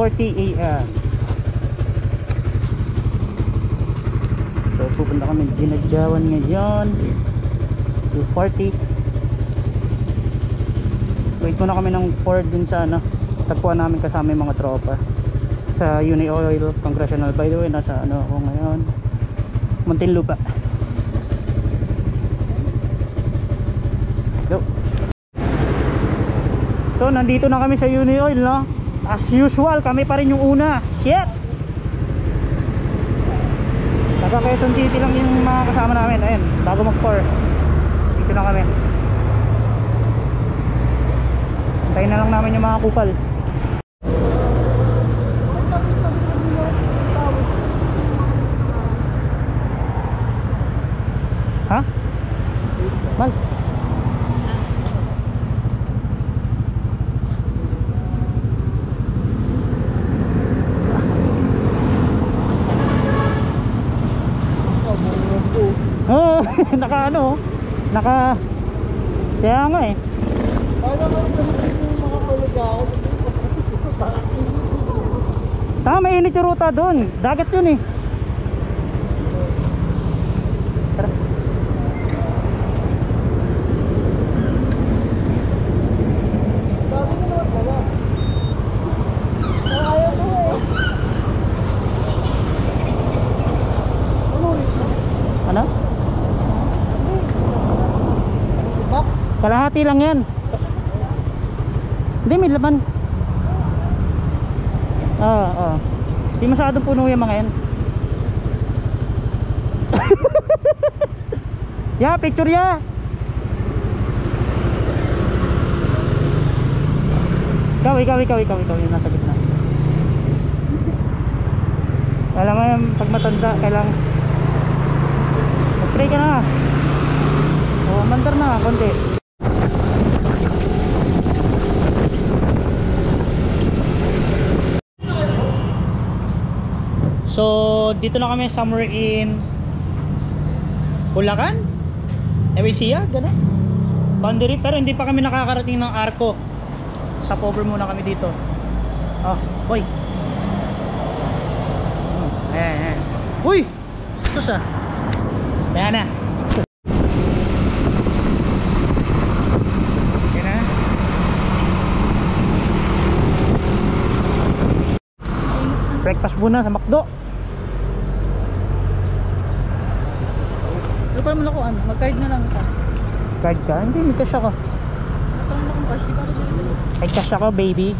2:40 AM. So pupunta kami Ginagyawan ngayon 2:40. Wait muna kami ng Ford dun sa ano, tagpuan namin kasama yung mga tropa sa Uni Oil Congressional. By the way, nasa ano ako ngayon, Muntinlupa. Go. So nandito na kami sa Uni Oil, no? As usual, kami pa rin yung una. Shit! Taga Quezon City lang yung mga kasama namin. Ayun, bago mag-4 dito na kami. Antayin na lang namin yung mga kupal. Ha? Mal? Oh, naka ano, naka kaya nga eh. Tama, mainit yung ruta doon. Dagat yun eh. Tara. Ano? Kalahati lang yan. Hindi, may laman. Hindi masyadong puno yung mga yan. Ya, picture ya. Ikaw yung nasa gitna. Alam mo yung pag matanda, kailangan mag-pray ka na. O, mandar na, konti. So, dito na kami somewhere in Bulacan? Ewesia, gano'n? Boundary, pero hindi pa kami nakakarating ng Arco. Stopover muna kami dito. Oh, boy. Ayan. Uy! Gusto siya. Ayan na. Ayan na. Breakfast muna sa McDo. Pero pa naman ako ano, mag-card na lang ka. Card ka? Hindi, may cash ako. Parang akong cash, di ba ako dito? May cash ako, baby.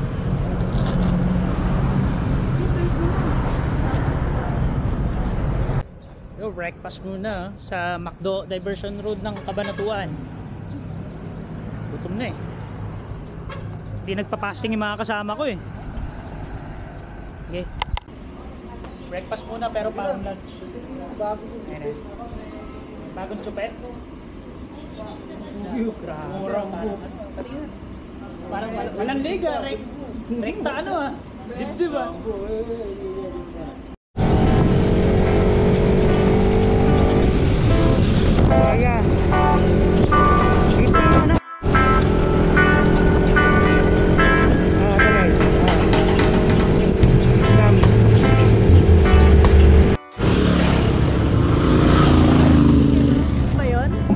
Yo, breakfast muna sa McDo Diversion Road ng Cabanatuan. Gutom na eh. Hindi nagpa-fasting yung mga kasama ko eh. Okay. Breakfast muna pero parang lunch. Ayan eh. Bagong chupet. Murang parang walang liga. Rekta ano ah. Dibdib ah. Ayan. Dito na.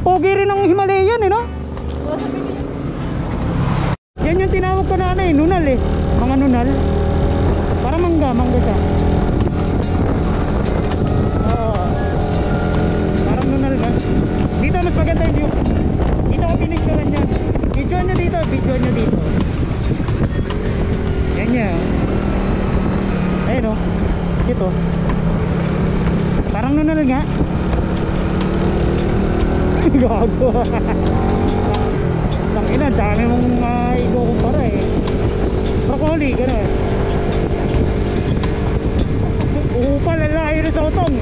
Pogi rin ang Himalayan eh, no? Yan yung tinawag ko na ano eh, nunal eh. Mga nunal. Para mangga siya. Parang nunal ba? Dito mas maganda yung view. Dito ako pinicturean yan. Video nyo dito. Yan yan. Ayun o. Dito. Parang nunal nga. Gago. Tangina, dami mong ikukumpara eh. Broccoli, gano'n. Upal, lalaki rin sa utong.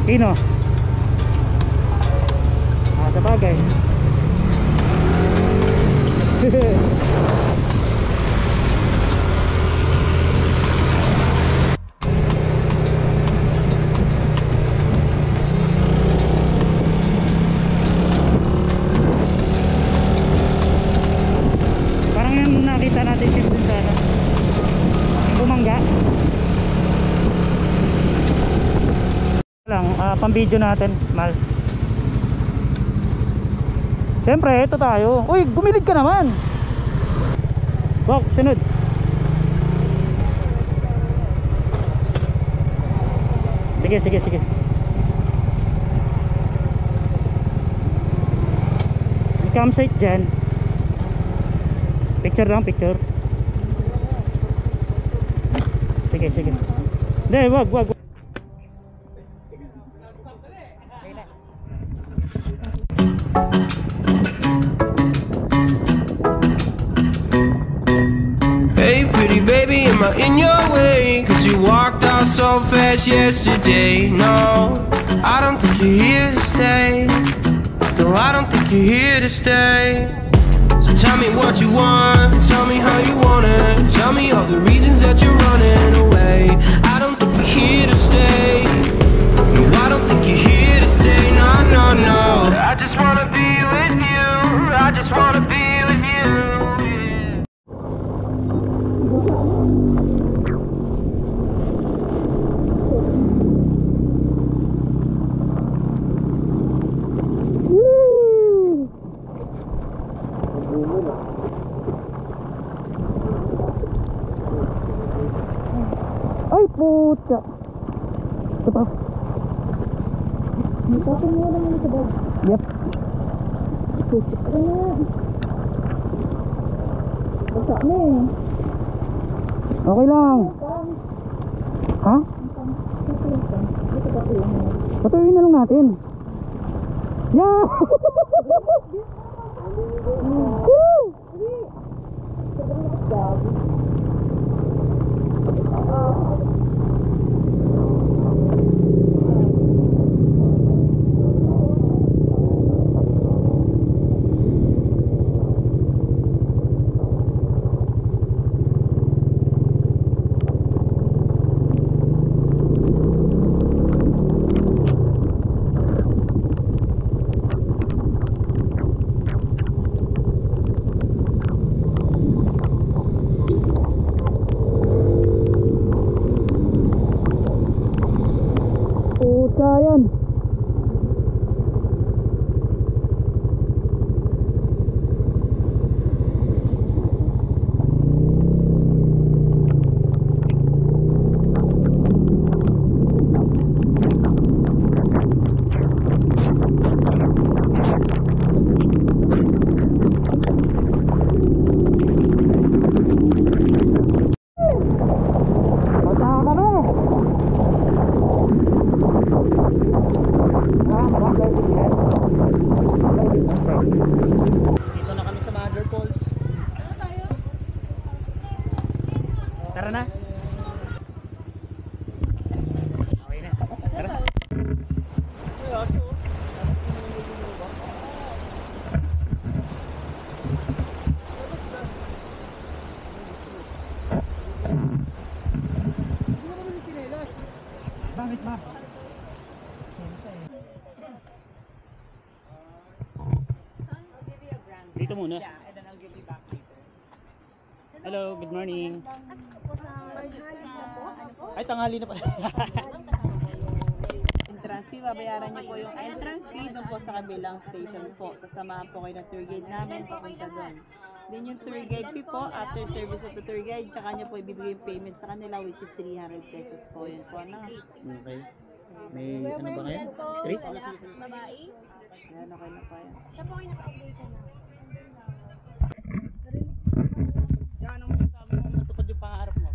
Sino? Sa bagay. Lang, pang video natin, Mal. Siyempre, ito tayo. Uy, gumilid ka naman. Walk, sunod. Sige, sige, sige. May campsite dyan. Picture lang, picture. Sige, sige. Hindi, wag, wag. Hey pretty baby, am I in your way? Cause you walked out so fast yesterday. No, I don't think you're here to stay. No, I don't think you're here to stay. So tell me what you want, tell me how you want it. Tell me all the reasons that you're running away. I don't think you're here to stay. No, I don't think you're here to stay. No, no, no. I just wanna be with you. I just wanna be with you. Ay, puta. Ito pa. Tapos mo lang yung sa bag. Yep. Ano na? Basta na eh. Okay lang. Ha? Patuloy na lang natin. Yeah! Woo! Puta yan. Dito na kami sa Mother Falls. Tara na. Okay na. Tara. Bakit ba? Dito muna. Hello, good morning. Ay, tanghali na pala. Entrance fee, babayaran niyo po yung entrance fee doon po sa kabilang station po. Sasamahan po kayo ng tour guide namin papunta doon. Then yung tour guide fee po, after service of the tour guide, tsaka niyo po ibibigay yung payment sa kanila which is 300 pesos po. Yun po na. Okay. May ano ba ngayon? Street? Babae? Ayan, okay na po yan. Saan po kayo naka-update na? Yan ang masasabi mo natupad yung pangarap mo.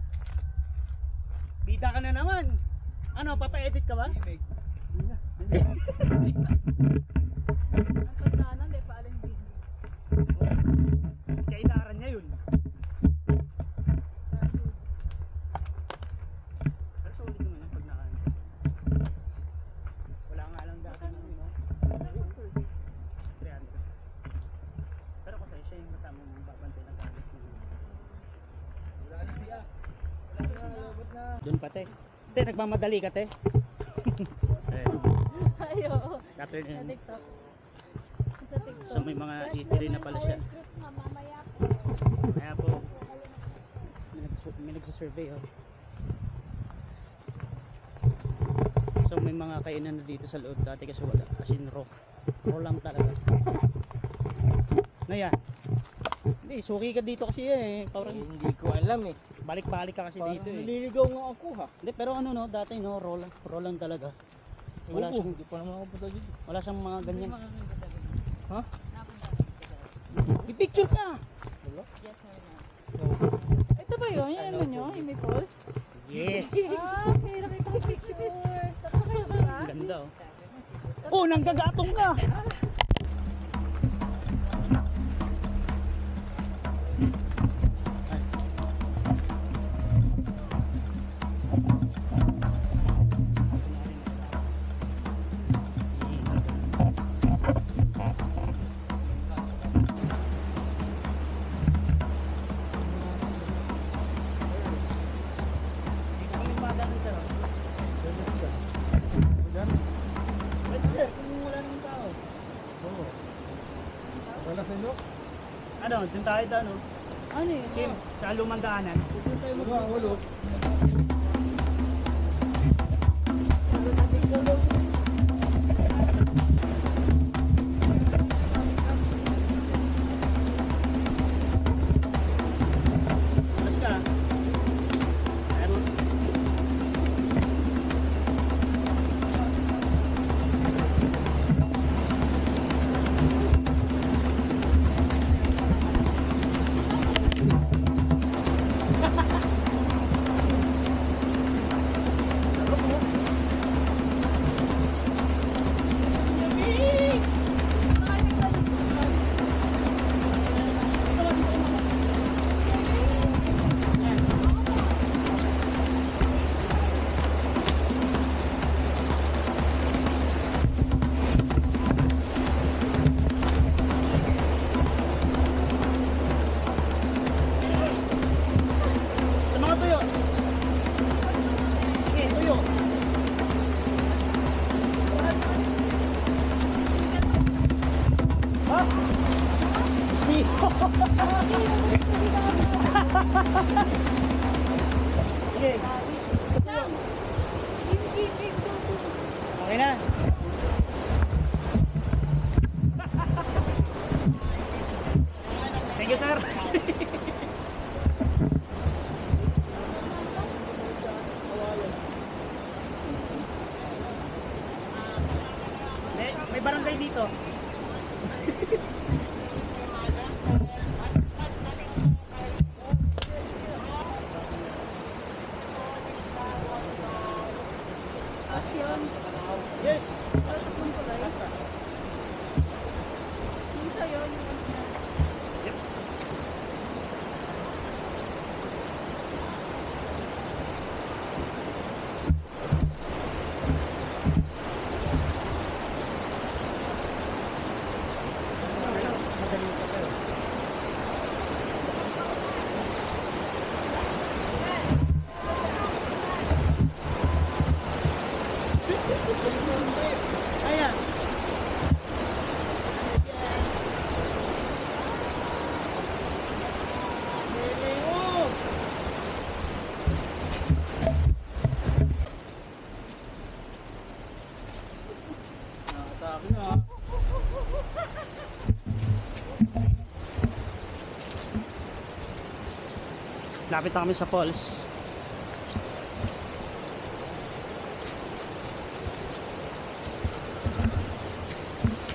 Bida ka na naman. Ano, papa-edit ka ba? Kailangan niya yun. Pero solid naman yung pag nakaan. Wala nga lang dati ng 300. Pero kasi siya yung kasama ng babantay ng gamit. Doon pa te. Te, nagmamadali ka te. Ayo. After Sa nun. TikTok. Sa TikTok. So may mga eatery na pala siya. Kaya po may nagsasurvey oh. So may yung mga kainan na dito sa loob dati kasi wala, as in raw lang talaga. Naya, hindi, suki ka dito kasi parang Hindi ko alam eh. balik-balik ka kasi Parang dito nililigaw nga ako ha. Hindi, pero ano no, dati no, raw lang talaga. Wala Oo, siyang, hindi pa naman ako punta dito. wala siyang mga ganyan. Ha? Picture ka! Wala? Ito ba yun? Yung ano nyo? Yung may post? Yes! Ah, okay. Nakita ko picture. Tapos kayo ba? Ang ganda oh. Oh, nanggagatong ka! Wala sa inyo? Ano, dun tayo no? Ano yun? Sim, sa lumang daanan. Dito tayo mag-awalo. Alas ka. Meron. Sa mga tuyo. Sige, tuyo. Ha? Sige. Okay na. Thank you, sir. May barangay dito. Tapos yun. Yes. Tapos yung kulay. Yung sa'yo, yung ano na. Yep. Magaling ka pa. Ayan. Nakatake na. Lapit na kami sa falls.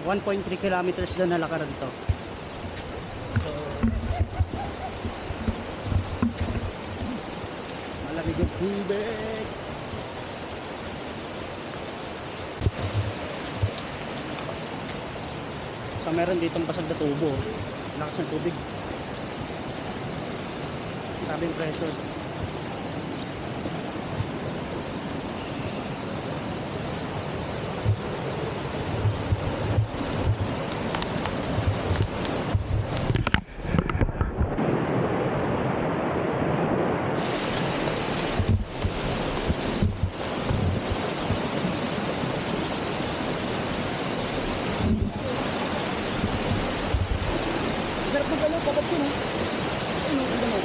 .3 kilometers doon na lakaran to. So, malamig yung tubig. So meron ditong basag na tubo. Lakas ng tubig. Sabi yung pressure. Sarap ng gano'n, kapag yun. Ayun, ang gano'n.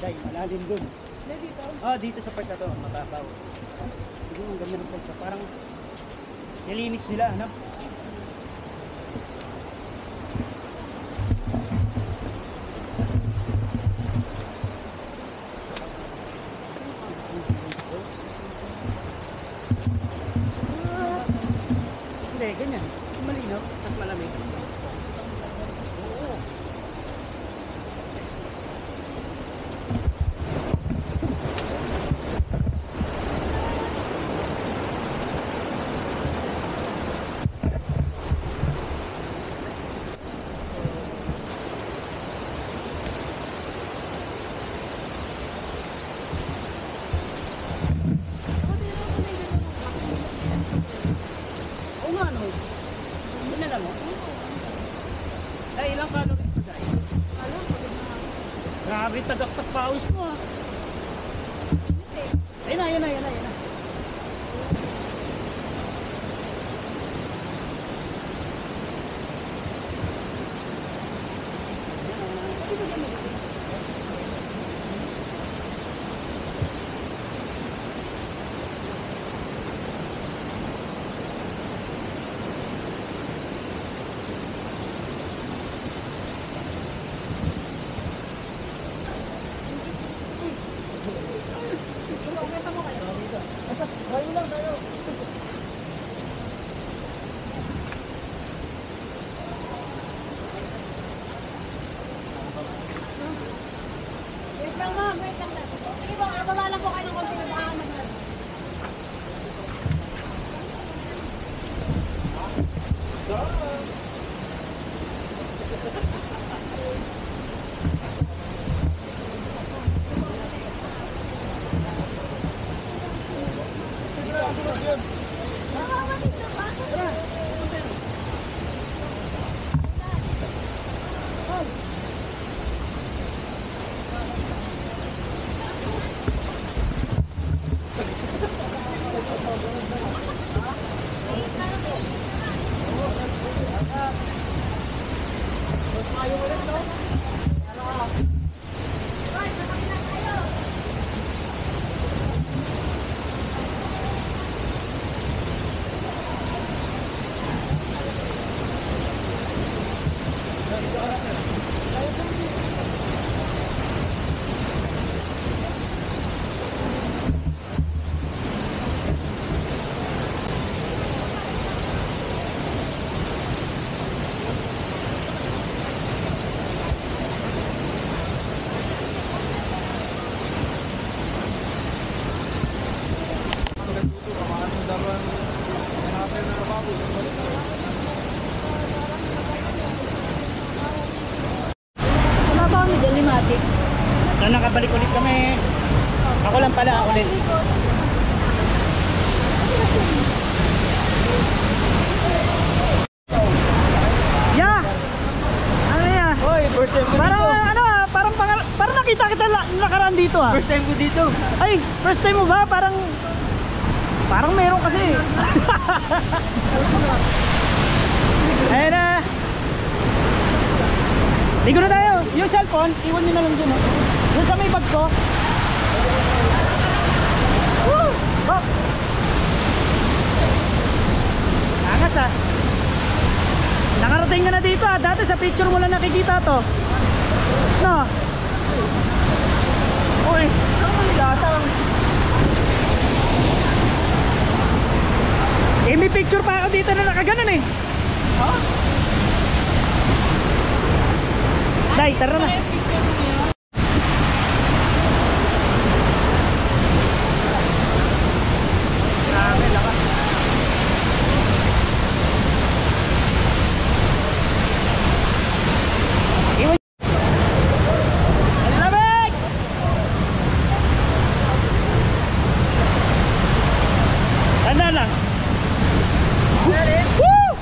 Day, malalim dun. Na dito. Oh, dito sa part na to, mababaw. Siguro ang ganda ng falls. Parang nilinis nila, ano? Hindi, ganyan. Malinaw, tapos malamig. Oo. Oo nga, no? Pinala mo? Ay, ilang calories pa dahil? Grabe, tagaktak pawis mo ah. Ayun na, ayun na, ayun na, ayun na. Wait lang ma'am, wait lang. Sige po, baba lang po kayo ng konti na baka mag-vlog. Wala ba kami dyan, Limatic? So, nakabalik ulit kami. Ako lang pala, ulit. Yeah! Ano yan? Hoy, first time ko Parang dito. ano ah, parang nakita kita nakaraan dito ah. First time ko dito. Ay, first time mo ba? Parang meron kasi. Ayan na. Ligo na tayo. Yung cellphone, iwan nyo na lang dyan. Yung sa may bag ko. Woo! Hop! Angas ah. Nakarating ka na dito ah. Dati sa picture mo lang nakikita to. No? Uy, ano man latang? Eh, may picture pa ako dito na nakaganon eh. Ha? Day, tara na. Grabe, lakas. Iwan. Ang lamig! Tanda lang. Woo!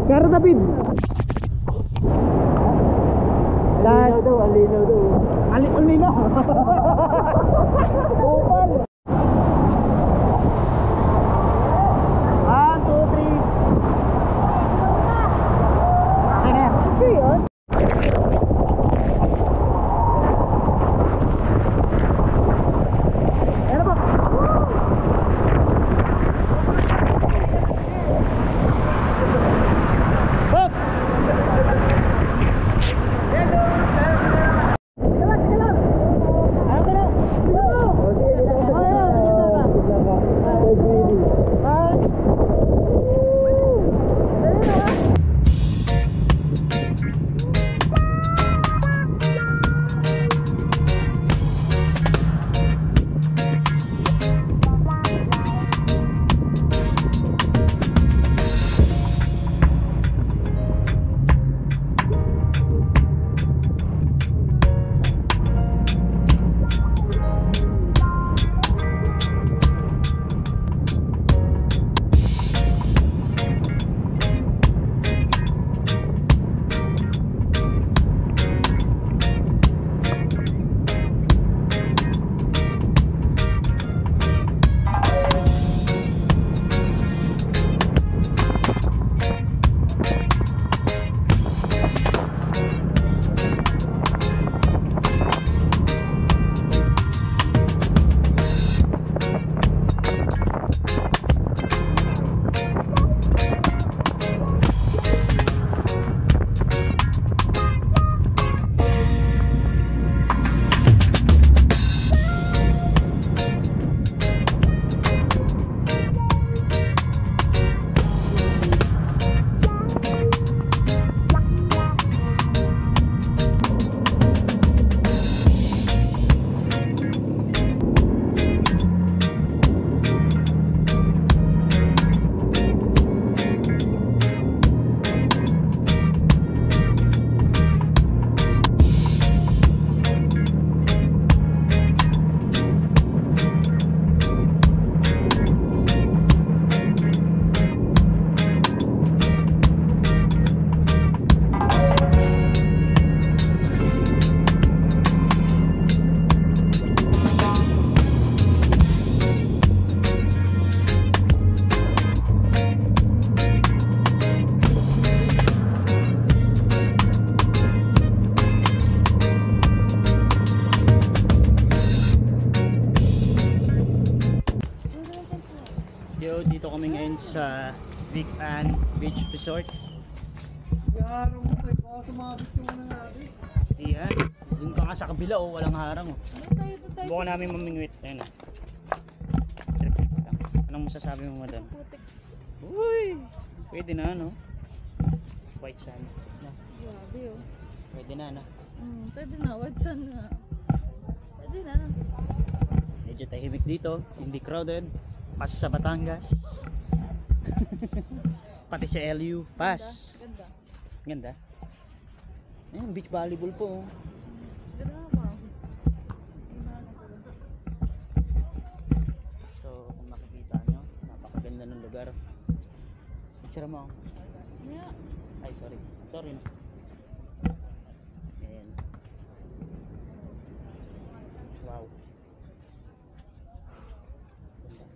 Pero David. Alinaw daw. Alinaw. Kupal. 1, 2, 3. Okay na. Ito yun. Ano ba? Bob! Dito kami ngayon sa Big Ann Beach Resort. Yarang mo kayo. Baka sumabit yung ano natin. Ayan. Doon ka nga sa kabila oh. Walang harang oh. Bukan namin mamingwit. Ayan oh. Trip lang. Anong masasabi mo madam? Uy! Pwede na no? White sand. No? Grabe oh. Pwede na no? Pwede na, white sand nga. Pwede na. Medyo tahimik dito. Hindi crowded. Pas sa Batangas. Pati sa LU. Pas. Ganda. Ganda. Ayan, beach volleyball po. Oh. Ganda na ba? So, kung makikita nyo, napakaganda ng lugar. Picture mo. Yeah. Ay, sorry. Sorry na. Ayan. Wow. Ganda.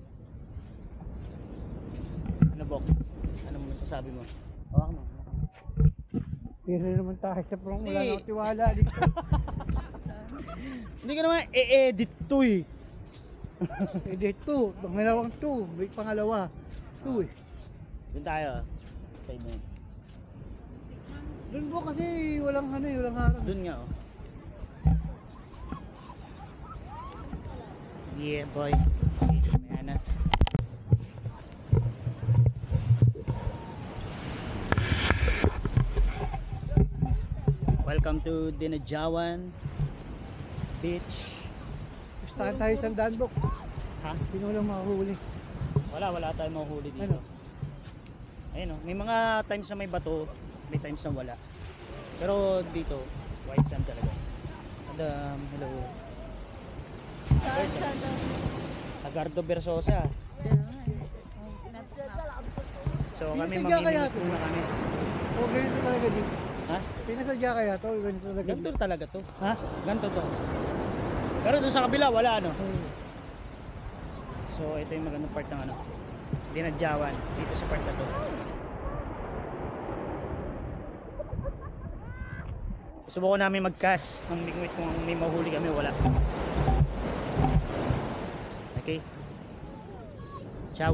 Ano, Bok? Ano masasabi mo? Hawak mo. Pero naman tayo sa prong wala Hindi. nang tiwala dito. Hindi ka naman e-edit to eh. Eh dito, pangalawang to. May pangalawa. To eh. Doon tayo. Side na yun. Doon po kasi walang ano eh, walang harang. Doon nga oh. Yeah boy. Ayan na. Welcome to Dinajawan Beach. Pustahan tayo sa Danbok. Ha? Hindi mo lang makahuli. Wala tayong mahuhuli dito. Ano? Ayun oh, may mga times na may bato, may times na wala. Pero dito, white sand talaga. Madam, hello. Saan, saan? Agardo Versosa. Kaya nga eh. Oh, pinatok na ako. So kami Pinasadya kaya mamimingwit to? muna kami. O ganito talaga dito. Ha? Pinasadya kaya to? O ganito talaga Ganito dito. talaga to. Ha? Ganito to. Pero doon sa kabila wala ano. Oo. So ito yung magandang part ng ano. Dinadyawan dito sa part na to. Subukan namin mag-cast ng mingwit kung may mahuli kami wala. Okay. Ciao.